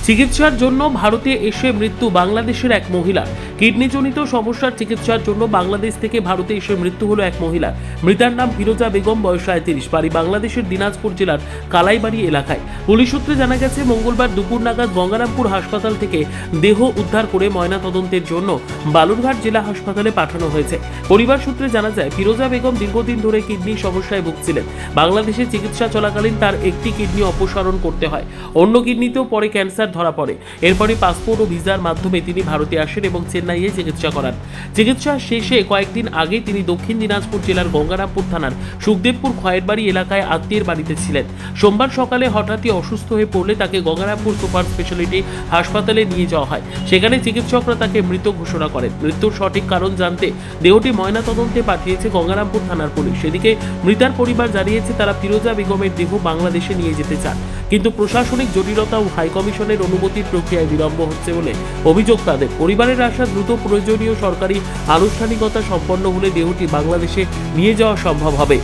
চিকিৎসার জন্য ভারতে এসে মৃত্যু বাংলাদেশের এক মহিলার। কিডনিজনিত সমস্যার চিকিৎসার জন্য বাংলাদেশ থেকে ভারতে এসে মৃত্যু হলো এক মহিলার। মৃতার নাম ফিরোজা বেগম, বয়স ৩৭, বাড়ি বাংলাদেশের দিনাজপুর জেলার কালাইবাড়ি এলাকায়। পুলিশ সূত্রে জানা গেছে, মঙ্গলবার দুপুর নাগাদ গঙ্গারামপুর হাসপাতাল থেকে দেহ উদ্ধার করে ময়নাতদন্তের জন্য বালুরঘাট জেলা হাসপাতালে পাঠানো হয়েছে। পরিবার সূত্রে জানা যায়, ফিরোজা বেগম দীর্ঘদিন ধরে কিডনি সমস্যায় ভুগছিলেন। বাংলাদেশে চিকিৎসা চলাকালীন তার একটি কিডনি অপসারণ করতে হয়, অন্য কিডনিতেও পরে ক্যান্সার ধরা পড়ে। এরপরই পাসপোর্ট ও ভিসার মাধ্যমে তিনি ভারতে আসেন এবং চেন্নাইয়ে চিকিৎসা করান। চিকিৎসা শেষে কয়েকদিন আগে তিনি দক্ষিণ দিনাজপুর জেলার গঙ্গারামপুর থানার সুখদেবপুর খয়েরবাড়ি এলাকায় আত্মীয়ের বাড়িতে ছিলেন। সোমবার সকালে হঠাৎই অসুস্থ হয়ে পড়লে তাকে গঙ্গারামপুর সুপার স্পেশালিটি হাসপাতালে নিয়ে যাওয়া হয়। সেখানে চিকিৎসকরা তাকে মৃত ঘোষণা করেন। মৃত্যুর সঠিক কারণ জানতে দেহটি ময়নাতদন্তে পাঠিয়েছে গঙ্গারামপুর থানার পুলিশ। সেদিকে মৃতার পরিবার জানিয়েছে, তারা ফিরোজা বেগমের দেহ বাংলাদেশে নিয়ে যেতে চান, কিন্তু প্রশাসনিক জটিলতা ও হাইকমিশনের অনুমতির প্রক্রিয়ায় বিলম্ব হচ্ছে বলে অভিযোগ তাদের। পরিবারের আশা, দ্রুত প্রয়োজনীয় সরকারি আনুষ্ঠানিকতা সম্পন্ন হলে দেহটি বাংলাদেশে নিয়ে যাওয়া সম্ভব হবে।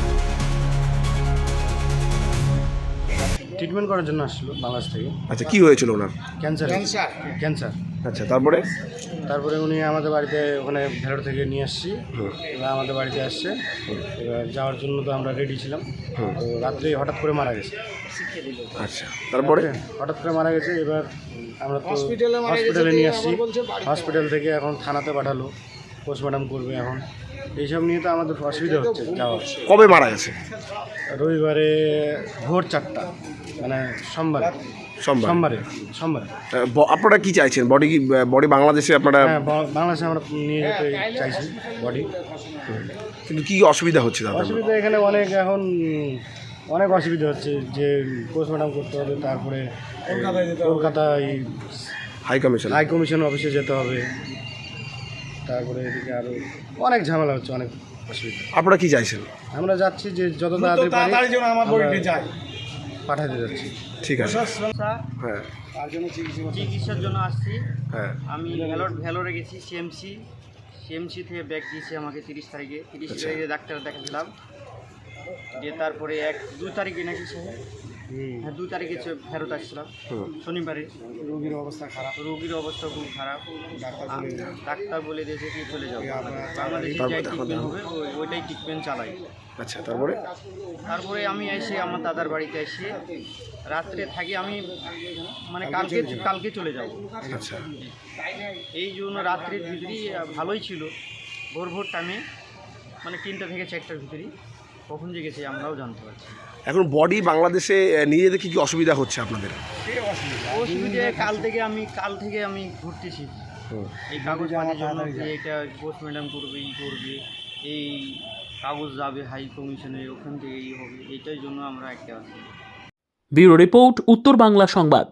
ট্রিটমেন্ট করার জন্য আসছিল বাংলাদেশ থেকে। আচ্ছা, কি হয়েছিল ওনার? ক্যান্সার। আচ্ছা, তারপরে উনি আমাদের বাড়িতে ওখানে ভেলোর থেকে নিয়ে আসছি, এবার আমাদের বাড়িতে আসছে। এবার যাওয়ার জন্য তো আমরা রেডি ছিলাম, তো রাত্রে হঠাৎ করে মারা গেছে। আচ্ছা, তারপরে হঠাৎ করে মারা গেছে। এবার আমরা তো হসপিটালে নিয়ে আসছি, হসপিটাল থেকে এখন থানাতে পাঠালো, পোস্টমর্টম করবে। এখন এইসব নিয়ে তো আমাদের অসুবিধা হচ্ছে যাওয়া। কবে মারা গেছে? রবিবারে ভোর 4টা, মানে সোমবারে। আপনারা কি চাইছেন? বডি বাংলাদেশে আপনারা? হ্যাঁ, বাংলাদেশে আমরা নিয়ে যেতে চাইছি বডি। কিন্তু কি অসুবিধা হচ্ছে? অসুবিধা এখানে অনেক অসুবিধা হচ্ছে, যে পোস্টমর্টম করতে হবে, তারপরে কলকাতায় হাই কমিশন অফিসে যেতে হবে, তারপরে এদিকে আরও অনেক ঝামেলা হচ্ছে, অনেক অসুবিধা। আপনারা কি চাইছেন? আমরা যাচ্ছি যে যত তাড়াতাড়ি পাঠাতে যাচ্ছি। ঠিক আছে। হ্যাঁ, চিকিৎসার জন্য আসছি। হ্যাঁ, আমি ভেলোরে গেছি, সিএমসি থেকে ব্যাগ দিয়েছে আমাকে 30 তারিখে ডাক্তার দেখাচ্ছিলাম, দিয়ে তারপরে 2 তারিখে নাকি হ্যাঁ 2 তারিখে ফেরত আসছিলাম শনিবারে। রোগীর অবস্থা খুব খারাপ। ডাক্তার বলে দিয়েছে কি চলে যাবো বাংলাদেশে, যাই ট্রিটমেন্ট হবে ওইটাই ট্রিটমেন্ট চালাই। আচ্ছা, তারপরে আমি এসে আমার দাদার বাড়িতে এসে রাত্রে থাকি। আমি মানে কালকে চলে যাব। আচ্ছা, এই জন্য রাত্রির ভিতরেই ভালোই ছিল, ভোর টাইমে মানে 3টা থেকে 4টার ভিতরেই কখন যে গেছে আমরাও জানতে পারছি। এখন বডি বাংলাদেশে নিয়ে যেতে কি অসুবিধা হচ্ছে আপনাদের? অসুবিধা কাল থেকে আমি ঘুরতেছি এই কাগজপাতির জন্য, যে এটা পোস্টমর্টম করবে, এই কাগজ যাবে হাই কমিশনে, ওখান থেকে এই হবে, এটার জন্য আমরা একটা আছি। ব্যুরো রিপোর্ট, উত্তর বাংলা সংবাদ।